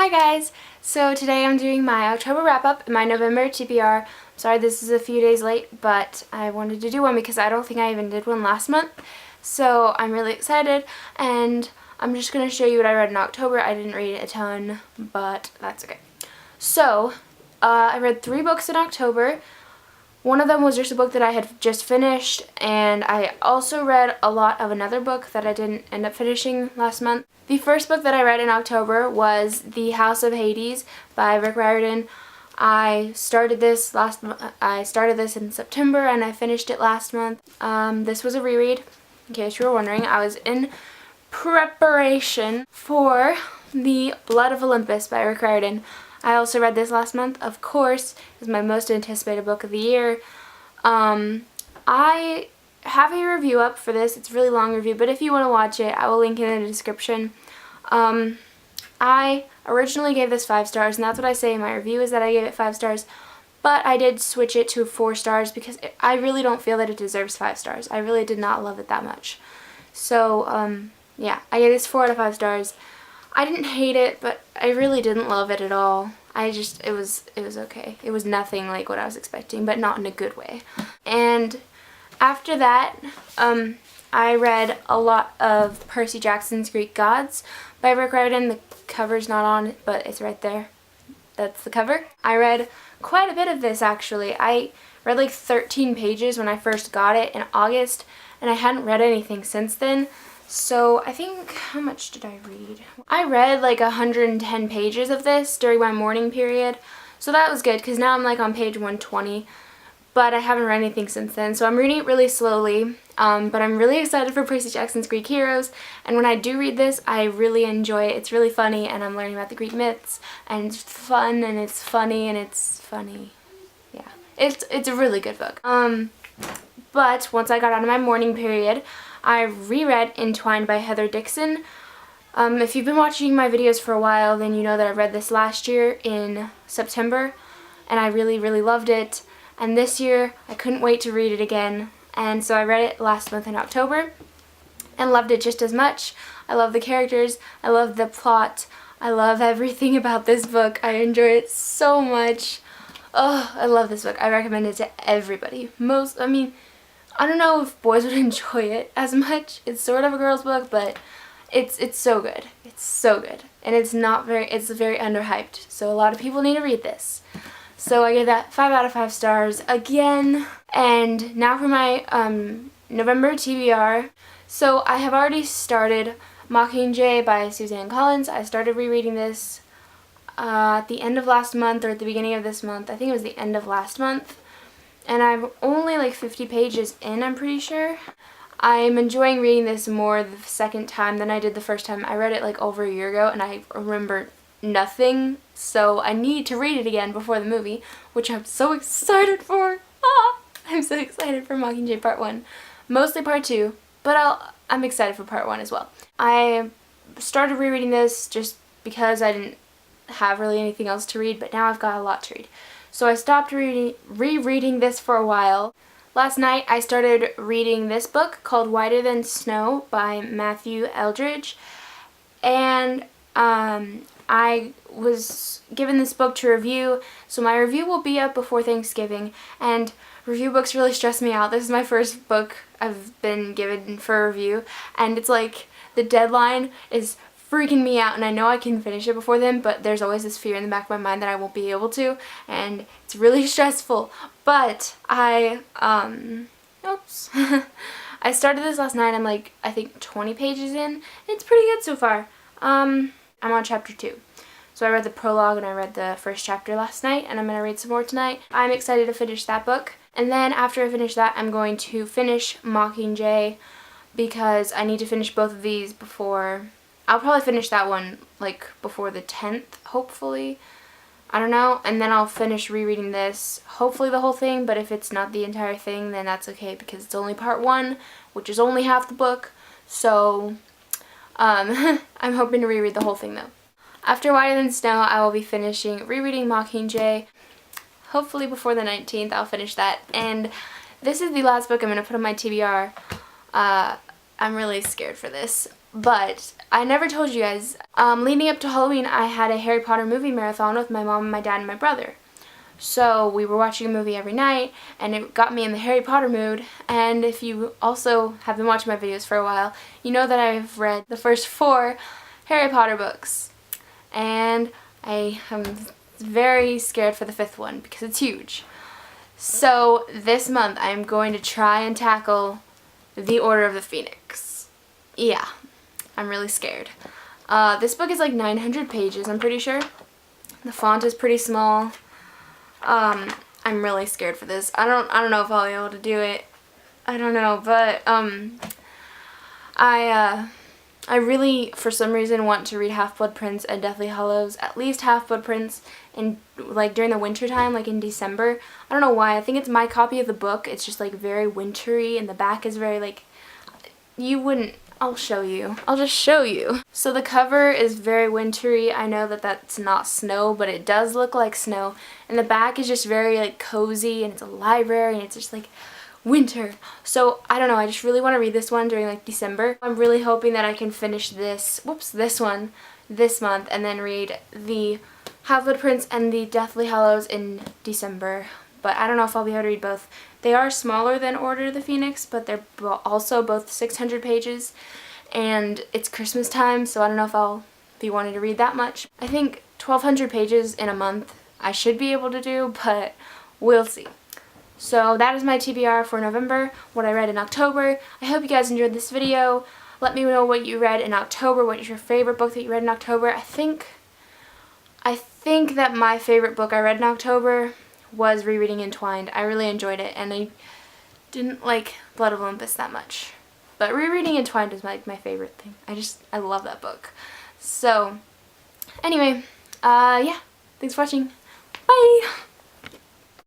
Hi guys! So today I'm doing my October wrap-up and my November TBR. Sorry this is a few days late, but I wanted to do one because I don't think I even did one last month. So I'm really excited, and I'm just going to show you what I read in October. I didn't read a ton, but that's okay. So, I read 3 books in October. One of them was just a book that I had just finished, and I also read a lot of another book that I didn't end up finishing last month. The first book that I read in October was The House of Hades by Rick Riordan. I started this in September and I finished it last month. This was a reread, in case you were wondering. I was in preparation for The Blood of Olympus by Rick Riordan. I also read this last month, of course. It was my most anticipated book of the year. I have a review up for this. It's a really long review, but if you want to watch it, I will link it in the description. I originally gave this 5 stars, and that's what I say in my review, is that I gave it 5 stars, but I did switch it to 4 stars because I really don't feel that it deserves 5 stars. I really did not love it that much. So, yeah, I gave this 4 out of 5 stars. I didn't hate it, but I really didn't love it at all. It was okay. It was nothing like what I was expecting, but not in a good way. And after that, I read a lot of Percy Jackson's Greek Gods by Rick Riordan. The cover's not on, but it's right there. That's the cover. I read quite a bit of this, actually. I read like 13 pages when I first got it in August, and I hadn't read anything since then. So I think, how much did I read? I read like 110 pages of this during my morning period. So that was good, because now I'm like on page 120. But I haven't read anything since then, so I'm reading it really slowly. But I'm really excited for Percy Jackson's Greek Heroes, and when I do read this, I really enjoy it. It's really funny, and I'm learning about the Greek myths, and it's fun, and it's funny, and it's funny. Yeah, it's a really good book. But once I got out of my morning period, I reread Entwined by Heather Dixon. If you've been watching my videos for a while, then you know that I read this last year in September, and I really, really loved it. And this year, I couldn't wait to read it again, and so I read it last month in October, and loved it just as much. I love the characters, I love the plot, I love everything about this book. I enjoy it so much. Oh, I love this book. I recommend it to everybody. I don't know if boys would enjoy it as much. It's sort of a girl's book, but it's so good. It's so good. And it's very underhyped, so a lot of people need to read this. So I gave that 5 out of 5 stars again. And now for my November TBR. So I have already started Mockingjay by Suzanne Collins. I started rereading this at the end of last month, or at the beginning of this month. I think it was the end of last month. And I'm only like 50 pages in, I'm pretty sure. I'm enjoying reading this more the second time than I did the first time. I read it like over a year ago, and I remember nothing, so I need to read it again before the movie, which I'm so excited for. I'm so excited for Mockingjay Part 1. Mostly Part 2, but I'm excited for Part 1 as well. I started rereading this just because I didn't have really anything else to read, but now I've got a lot to read. So I stopped rereading this for a while. Last night I started reading this book called Whiter Than Snow by Matthew Eldridge, and I was given this book to review, so my review will be up before Thanksgiving, and review books really stress me out. This is my first book I've been given for review, and it's like the deadline is freaking me out, and I know I can finish it before then, but there's always this fear in the back of my mind that I won't be able to, and it's really stressful. But I started this last night. I'm like, I think 20 pages in. It's pretty good so far. I'm on chapter 2. So I read the prologue and I read the first chapter last night, and I'm going to read some more tonight. I'm excited to finish that book. And then after I finish that, I'm going to finish Mockingjay, because I need to finish both of these before... I'll probably finish that one like before the 10th, hopefully. I don't know. And then I'll finish rereading this, hopefully the whole thing, but if it's not the entire thing, then that's okay, because it's only part 1, which is only half the book. So, I'm hoping to reread the whole thing though. After Whiter Than Snow, I will be finishing rereading Mockingjay. Hopefully before the 19th, I'll finish that. And this is the last book I'm going to put on my TBR. I'm really scared for this. But I never told you guys, leading up to Halloween, I had a Harry Potter movie marathon with my mom, my dad, and my brother. So we were watching a movie every night, and it got me in the Harry Potter mood. And if you also have been watching my videos for a while, you know that I've read the first 4 Harry Potter books. And I am very scared for the 5th one because it's huge. So this month I'm going to try and tackle The Order of the Phoenix. Yeah, I'm really scared. This book is like 900 pages, I'm pretty sure. The font is pretty small. I'm really scared for this. I don't know if I'll be able to do it. I don't know, but I really, for some reason, want to read Half-Blood Prince and Deathly Hallows, at least Half-Blood Prince, in like during the winter time, like in December. I don't know why. I think it's my copy of the book. It's just like very wintry, and the back is very like, you wouldn't. I'll show you. I'll just show you. So the cover is very wintry. I know that that's not snow, but it does look like snow. And the back is just very like cozy, and it's a library, and it's just like winter. So I don't know, I just really want to read this one during like December. I'm really hoping that I can finish this one this month, and then read the Half-Blood Prince and the Deathly Hallows in December. But I don't know if I'll be able to read both. They are smaller than Order of the Phoenix, but they're also both 600 pages, and it's Christmas time, so I don't know if I'll be wanting to read that much. I think 1,200 pages in a month I should be able to do, but we'll see. So that is my TBR for November, what I read in October. I hope you guys enjoyed this video. Let me know what you read in October. What is your favorite book that you read in October? I think that my favorite book I read in October was rereading Entwined. I really enjoyed it, and I didn't like Blood of Olympus that much. But rereading Entwined is like my favorite thing. I love that book. So, anyway, yeah, thanks for watching. Bye!